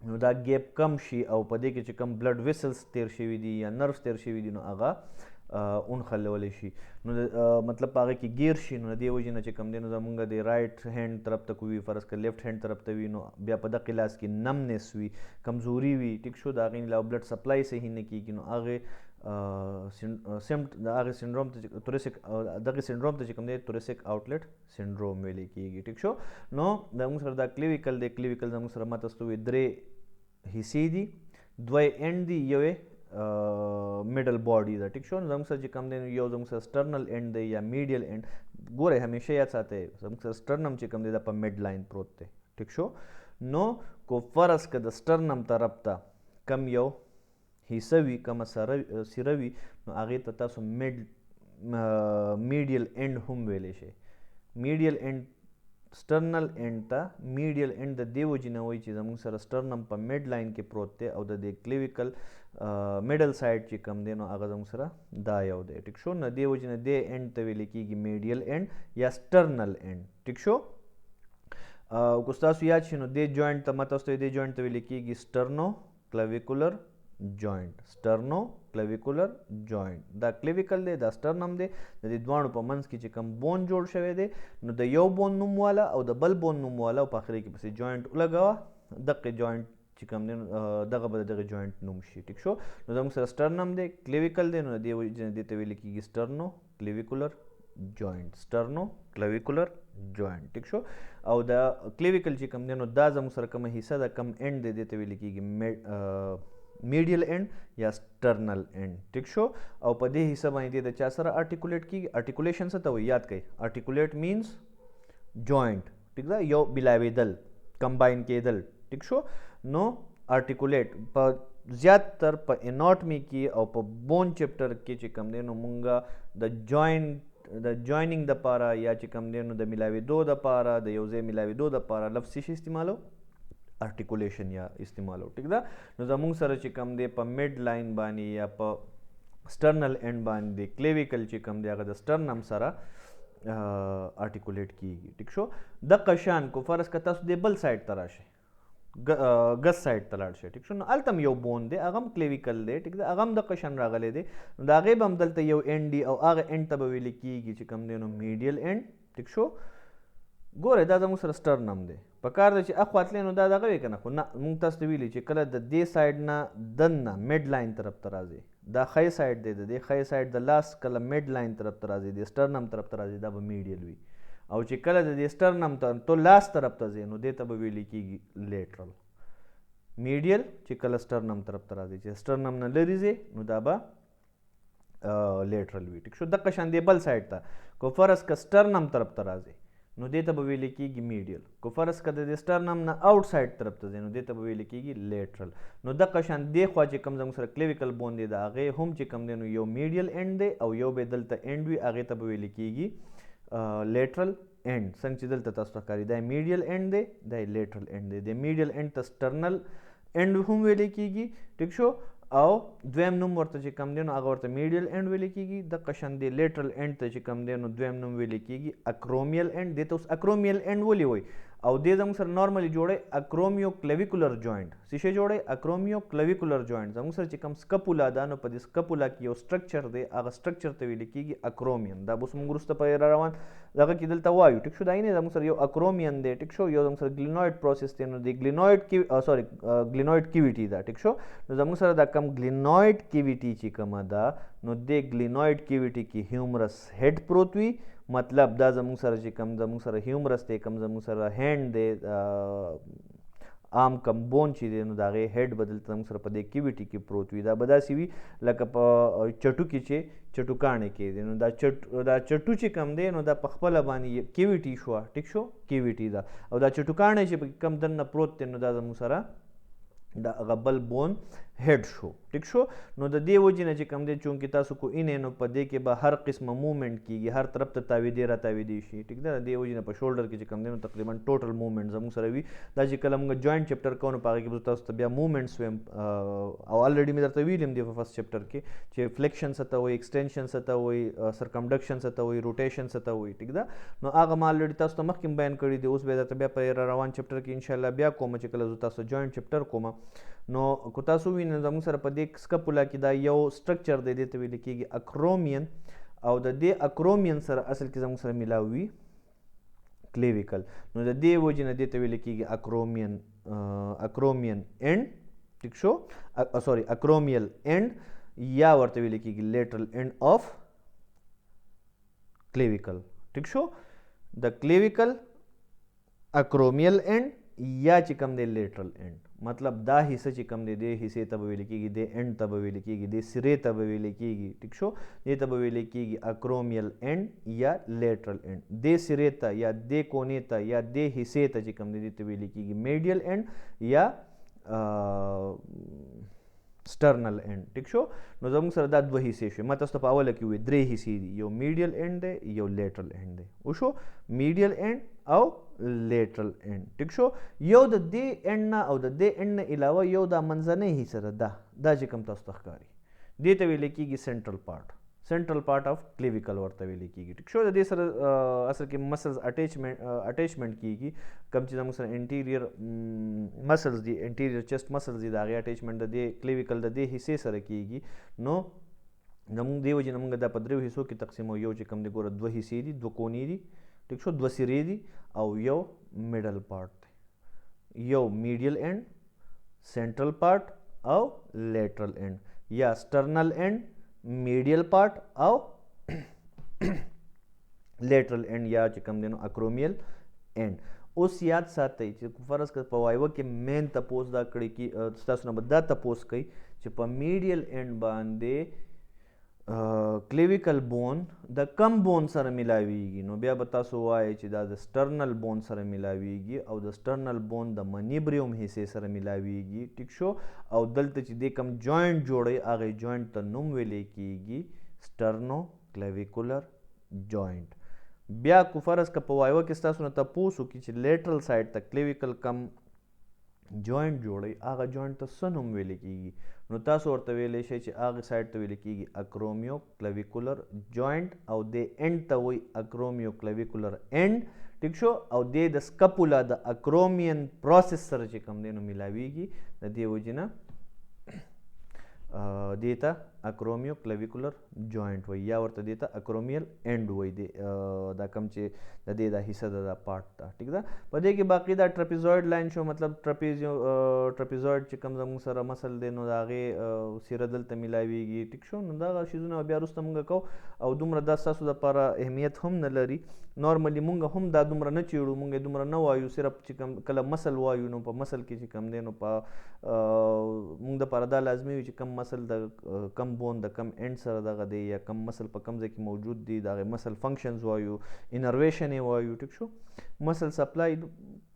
S1: نو دا ګیپ کم شي او په دې کې چې کم بلډ ویسلز تیر شوي دي یا نروس تیر شوي دي نو هغه اونخلولی شي. نو مطلب په هغه کې ګیر شي. نو د دې وجې نه چې کوم دی نو زمونږ د رایټ هینډ طرف ته کوي فرض کړه لیفټ هینډ طرف ته وي نو بیا په دغه لاس کې نمنس وي کمزوري وي ټیک شو د هغې له بلډ سپلای صحیح نه کېږي نو هغې د هغې سنډروم ته توریسک دغه سنډروم ته چې کوم دی توریسک آوټلټ سنډروم ویلی کېږي ټیک شو. نو زموږ سره دا کلیویکل دی. کلیویکل زموږ سره ماته ستو وي 3 حصې دي 2 اینډ دي یو میډل باډي ده ټیک شو. نو زموږ سره چې کوم دی یو زموږ سره سټرنل اینډ دی یا میډیل اینډ ګورئ همیشه یاد ساتئ زموږ سره سټرنم چې کوم دی دا په میډ لاین پروت دی ټیک شو. نو کو فرض که د سټرنم طرف ته کم یو حصه وي کومه سره وي نو هغې ته تاسو میډیل اینډ هم ویلی شئ. میډیل اینډ سټرنل اینډ ته میډیل اینډ د دې وجې نه وایي چې زموږ سره سټرنم په میډ لاین کې پروت دی او د دې کلیویکل میډل سایډ چې کوم دی نو هغه زموږ سره دا یو دی ټیک شو. نو دې وجې نه دې اینډ ته ویلی کېږي میډیل اینډ یا سټرنل اینډ ټیک شو. که ستاسو یاد شي نو دې جوینټ ته ما تاسو ته دې جوینټ ته ویلی کېږي سټرنو کلیویکولر جوینټ. سټرنو کلیویکولر جوینټ دا کلیویکل دی دا سټرنم دی د دې دواړو په منځ کې چې کوم بون جوړ شوی دی نو د یو بون نوم والا او د بل بون نوم والا او په آخر کې پسې جوینټ ولګوه دغه جوینټ چې کوم دی دغه به د دغه جوینټ نوم شي ټیک شو. نو زموږ سره سټرنم دی کلیویکل دی نو دې ته ویل کېږي سټرنو کلیویکولر جوینټ. سټرنو کلیویکولر جوینټ ټیک شو. او د کلیویکل چې کوم دی نو دا زموږ سره کومه حصه ده کم اینډ دی دې ته ویل کېږي میډیل اینډ یا سټرنل اینډ ټیک شو. او په دې حصه باندې د چا سره آرټیکولیټ کېږي. آرټیکولیشن څه ته وایي یاد کړئ آرټیکولیټ مینس جوینټ ټیک ده یو بلاویدل کمباین کېدل ټیک شو. نو آرټیکولیټ په زیات تر په اناټمي کې او په بون چپټر کې چې کوم دی نو مونږ د جویننګ دپاره یا چې کوم دی نو د ملاویدو دپاره د یو ځای ملاویدو دپاره لفظ شي استعمالو آرټیکولیشن یا استعمالو ټیک ده. نو زموږ سره چې کوم دی په میډ لاین باندې یا په سټرنل اینډ باندې کلیویکل چې کوم دی هغه د سټرنم سره آرټیکولیټ کېږي ټیک شو. دغه شان کو فرض که تاسو د بل سایډ ته راشئ ګس سایډ ته لاړ شئ ټیک شو. نو هلته هم یو بون دی هغه هم کلیویکل دی ټیک ده هغه هم دغه شان راغلی دی نو د هغې به هم دلته یو اینډ دی او هغه اینډ ته به ویلې کېږي چې کوم دی نو میډیل اینډ ټیک شو. ګورئ دا زموږ سره سټرنم دی په کار ده چې اخوا تللی نو دا دغه وی که نه خو نه مونږ تاسو ته ویلي چې کله د دې سایډ نه دننه میډ لاین طرف ته راځي دا ښی سایډ دی د دې ښی سایډ د لاس کله میډ لاین طرف ته راځي د سټرنم طرف ته راځي دا به میډیل وي. او چې کله د دې سټرنم ته لاس طرف ته ځي نو دې ته به ویلي کېږي لیټرل. میډیل چې کله سټرنم طرف ته راځي چې سټرنم نه لرې ځي نو دا به لیټرل وي ټیک شو. دغه شان دی بل سایډ ته کو فرض که سټرنم طرف ته راځي نو دې ته به ویل کېږي میډیل. کو فرض که د سټرنم نه آوټ سایډ طرف ته ځي نو دې ته به ویل کېږي لیټرل. نو دغه شان دې خوا چې کوم زموږ سره کلیویکل بون دی د هغې هم چې کوم دی نو یو میډیل اینډ دی او یو به دلته اینډ وي هغې ته به ویل کېږي لیټرل اینډ. څنګه چې دلته تاسو ته ښکاري دا میډیل اینډ دی دا لیټرل اینډ دی. د میډیل اینډ ته سټرنل اینډ هم ویل کېږي ټیک شو. او دویم نوم ورته چې کوم دی نو هغه ورته میډیل اینډ ویل کېږي. دغه شان دی لیټرل اینډ ته چې کوم دی نو دویم نوم ویل کېږي اکرومیل اینډ. دې ته اوس اکرومیل اینډ ولې وایي او دې زموږ سره نارملی جوړی اکرومیو کلیویکولر جوینټ. څه شی جوړی اکرومیو کلیویکولر جوینټ. زموږ سره چې کوم سکپولا ده نو په دې سکپولا کې یو سټرکچر دی هغه سټرکچر ته ویل کېږي اکرومیان. دا به اوس موږ وروسته په را روان دغه کې دلته وایو ټیک شو. دا یې زموږ سره یو اکرومیان دی ټیک شو. یو زموږ سره ګلینویډ پروسس دی نو د ګلینویډ کیویټي ده ټیک شو. نو زموږ سره دا کم ګلینویډ کیویټي چې کومه ده نو د ګلینویډ کیویټي کې هیومرس هیډ پروت وي. مطلب دا زموږ سره چې کوم زموږ سره هیومرس دی کوم زموږ سره هینډ دی عام کم بون چې دی نو د هغې هیډ به دلته زموږ سره په دې کیویټي کې پروت وي. دا به داسې وي لکه په چټو کې چې چټوکاڼې کې دی نو دا چټو چې کوم دی نو دا په خپله باندې کیویټي شوه ټیک شو کیویټي ده. او دا چټوکاڼې چې په کم دننه پروت دی نو دا زموږ سره د هغه بل بون हेड شو ټیک شو. نو د دې وجې نه چې کوم دی چونکې تاسو کو اینې نو په دې کې به هر قسمه موومنټ کیږي، هر طرف ته تاویدې را تاویدې شي. ټیک ده، د دې وجې نه په شولډر کې چې کوم دی نو تقریبا ټوټل موومنټ زموږ سره وي. دا چې کله موږ جوینټ چپټر کوو نو په هغه کې به تاسو ته بیا موومنټس ویم، او الریډي مې درته ویلي هم دي په فرست چپټر کې چې فلیکشن څه ته وایي، ایکسټینشن څه ته وایي، سرکمډکشن څه ته وایي، روټیشن څه ته وایي. ټیک ده، نو هغه ما الریډي تاسو ته مخکې بیان کړي دي. اوس به درته بیا په روان چپټر کې انشاءالله بیا کوم چې کله زه تاسو جوینټ چپټر کوم. نو کو تاسو وینئ زموږ سره په دې سکپولا کې دا یو سټرکچر دی، دې ته ویل کېږي اکرومین، او د دې اکرومین سره اصل کې زموږ سره میلاو وي کلیویکل. نو د دې وجې نه دې ته ویل کېږي اکرومین اینډ. ټیک شو، سوري اکرومیل اینډ، یا ورته ویل کېږي لیټرل اینډ آف کلیویکل. ټیک شو، د کلیویکل اکرومیل اینډ یا چې کوم دی لیټرل اینډ. مطلب دا حصہ چې کوم دی دې حصې ته به ویل کېږي، دې اینډ ته به ویل کېږي، دې سرې ته به ویل کېږي. ټیک شو، دې ته به ویل کېږي اکرومیل اینډ یا لیټرل اینډ. دې سرې ته یا دې کونې ته یا دې حصې ته چې کوم دی دې ته ویل کېږي میډیل اینډ یا سټرنل اینډ. ټیک شو، نو زموږ سره دا دوه حصې شوې. ما تاسو ته په اوله کې وې درې حصې دي، یو میډیل اینډ دی، یو لیټرل اینډ دی. وشو، میډیل اینډ او لیټرل اینډ. ټیک شو، یو د دې اینډ نه او د دې اینډ نه علاوه یو دا منځنۍ حصه ده، دا چې کوم تاسو ته ښکاري دې ته ویل کېږي سینټرل پارټ، سینټرل پارټ اف کلیویکل ورته ویل کېږي. ټیک شو، د دې سره اصل کې مسلز اٹیچمنٹ کېږي، کوم چې زموږ سره انټیریر مسلز دي، انټیریر چیسټ مسلز دي، د هغې اټیچمنٹ د دې کلیویکل د دې حصې سره کېږي. نو زموږ دې وجې نه موږ دا په دریو حصو کې تقسیمو. یو چې کوم دی ګوره دوه حصې دي، دوه کونې دي. ټیک شو، دوه سرې دي او یو میډل پارټ دی، یو میډیل اینډ، سینټرل پارټ او لیټرل اینډ، یا سټرنل اینډ، میډیل پارټ او لیټرل اینډ یا چې کوم دی نو اکرومیل اینډ. اوس یاد ساتئ چې فرض کړه په وایوه کې مین تپوس دا کړی چې ستاسو نه به دا تپوس کوي چې په میډیل اینډ باندې کلیویکل بون د کم بون سره ملاویږي. نو بیا به تاسو وایئ چې دا د سټرنل بون سره ملاویږي او د سټرنل بون د منیبریوم حصې سره ملاویږي. ټیک شو، او دلته چې دې کم جوینټ جوړوي هغې جوینټ ته نوم ویلی کېږي سټرنو کلیویکولر جوینټ. بیا کو فرض که په وایوه کې ستاسو نه تپوس وکړي چې لیټرل سایډ ته کلیویکل کم جوینټ جوړوي هغه جوینټ ته څه نوم ویلی کېږي؟ نو تاسو ورته ویلی شئ چې هغه سایډ ته ویلی کېږي اکرومیو کلیویکولر جوینټ، او دې اینډ ته وایي اکرومیو کلیویکولر اینډ. ټیک شو، او دې د سکپولا د اکرومین پروسس سره چې کوم دی نو ملاویږي. د دې وجې نه دې ته اکرومیو کلیویکولر جوینټ وایي، یا ورته دې ته اکرومیل اینډ وایي. دا کوم چې د دې دا حصه ده، دا پارټ ده. ټیک ده، په دې کې باقي دا ټرپیزویډ لاین شو، مطلب ټرپیزویډ چې کوم زموږ سره مسل دی نو د هغې سیره دلته میلاویږي. ټیک شو، نو دغه شیزونه بیا وروسته مونږ کوو، او دومره دا ستاسو دپاره اهمیت هم نه لري. نارملی مونږ هم دا دومره نه چیړو، مونږ دومره نه وایو. صرف چې کوم کله مسل وایو نو په مسل کې چې کوم دی نو په مونږ دپاره دا لازمي وي چې کم مسل د کم بون د کم اینډ سره دغه دی، یا کم مسل په کم ځای کې موجود دی، د هغې مسل فنکشنز وایو، انرویشن یې وایو. ټیک شو، مسل سپلای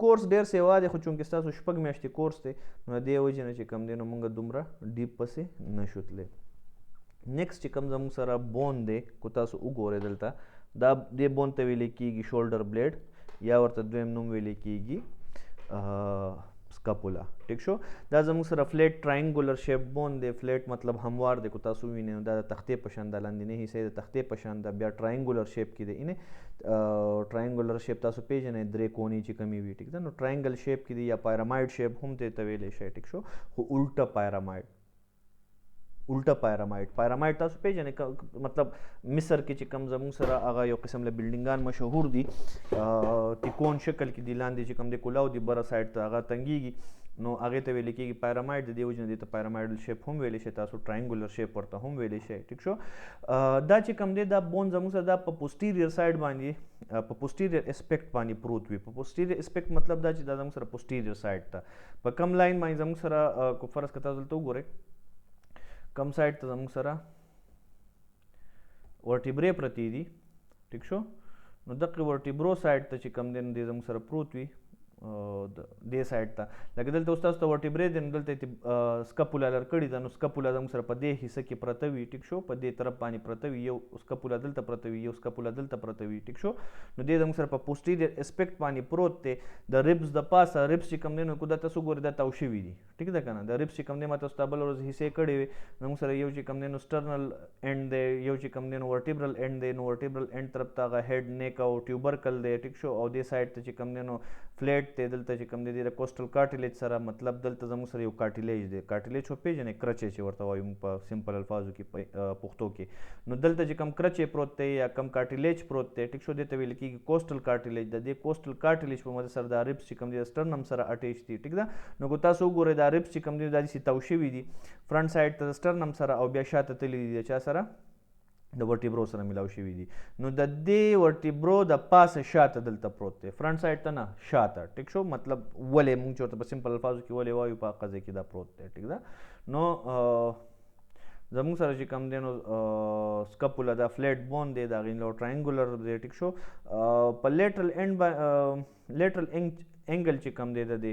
S1: کورس ډېر سیوا دی، خو چونکې ستاسو شپږ میاشتې کورس دی نو د دې وجې نه چې کوم دی نو مونږ دومره ډیپ پسې نه شو تللی. نیکسټ چې کوم زموږ سره بون دی کو تاسو وګورئ دلته، دا دې بون ته ویلی کېږي شولډر بلیډ، یا ورته دویم نوم ویلی کېږي سکپولا. ټیک شو، دا زموږ سره فلیټ ټراینګولر شیپ بون دی. فلیټ مطلب هموار دی، کو تاسو ووینئ دا د تختې په شان ده، لاندنۍ حصه یې د تختې په شان ده، بیا ټراینګولر شیپ کې دی. ټراینګولر شیپ تاسو پیژنئ، درې کونې چې کومې وي. ټیک ده، نو ټراینګل شیپ کې دی، یا پایرامایډ شیپ هم ته ویلی شئ. ټیک شو، خو الټه پایرامایډ، الټه پایرامایډ تاسو پیژنئ، مطلب مصر کې چې کوم زموږ سره هغه یو قسم له بلډینګان مشهور دي، تیکون شکل کې دي، لاندې چې کوم دی کولاو دي، بره سایډ ته هغه تنګیږي، نو هغې ته ویل کېږي پایرامایډ. د دې وجې نه دې ته پایرامایډل شیپ هم ویلی شئ، تاسو ټراینګولر شیپ ورته هم ویلی شئ. ټیک شو، دا چې کوم دی دا بون زموږ سره دا په پوسټیریر سایډ باندې، په پوسټیریر اسپیکټ باندې پروت وي. په پوسټیریر اسپیکټ مطلب دا چې دا زموږ سره پوسټیریر سایډ ته په کم لاین باندې زموږ سره کو فرض که تاسو دلته وګورئ کم سایډ ته زموږ سره ورټیبرې پرتې دي. ټیک شو، نو دغه ورټیبرو سایډ ته چې کوم دی نو دی زموږ سره پروت وي دې سایډ ته لکه دلته اوس تاسو ته ورټیبرې دی نو دلته سکپولا لرکړې ده نو سکپولا زموږ سره په دې حصه کې پرته وي ټیک شو په دې طرف باندې پرته وي یو سکپولا دلته پرته وي یو سکپولا دلته پرته وي ټیک شو نو دې زموږ سره په پوسټیریئر اسپیکټ باندې پروت دی د ریبس د پاسه ریبس چې کوم دی نو کو دا تاسو ګورئ دا تاو شوي دي ټیک ده که نه د ریبس چې کوم دی ما تاسو ته بل ورځ حصې کړې وي نو موږ سره یو چې کوم دی نو سټرنل اینډ دی یو چې کوم دی نو ورټیبرل اینډ دی نو ورټیبرل اینډ طرف ته هغه هیډ نیک او ټیوبرکل دی ټیک شو او دې سایډ ته چې کوم دی نو فلیټ دی دلته چې کوم دی د کوسټل کارټیلیج سره مطلب دلته زموږ سره یو کارټیلیج دی کارټیلیج خو پیژنې کرچې چې ورته وایو موږ په سمپل الفاظو کې پښتو کې نو دلته چې کم کرچې پروت دی یا کم کارټیلیج پروت دی ټیک شو دې ته ویل کېږي کوسټل کارټیلیج د دې کوسټل کارټیلیج په مدد سره دا ریبس چې کوم دی سټرنم سره اټیچ دي ټیک ده نو کو تاسو وګورئ دا ریبس چې کوم دی دا داسې تاو شوي دي فرنټ سایډ ته سټرنم سره او بیا شاته تللي دي د چا سره د ورټیبرو سره ملاو شوي دي نو د دې ورټیبرو د پاسه شاته دلته پروت دی فرنټ سایډ ته نه شاته ټیک شو مطلب ولې موږ چې ورته په سمپل الفاظو کې ولې وایو په هغه ځای کې دا پروت دی ټیک ده نو زموږ سره چې کوم دی نو سکپولا دا فلیټ بون دی د هغې نو ټراینګولر دی ټیک شو په لیټرل اینډ لیټرل اینګل چې کوم دی د دې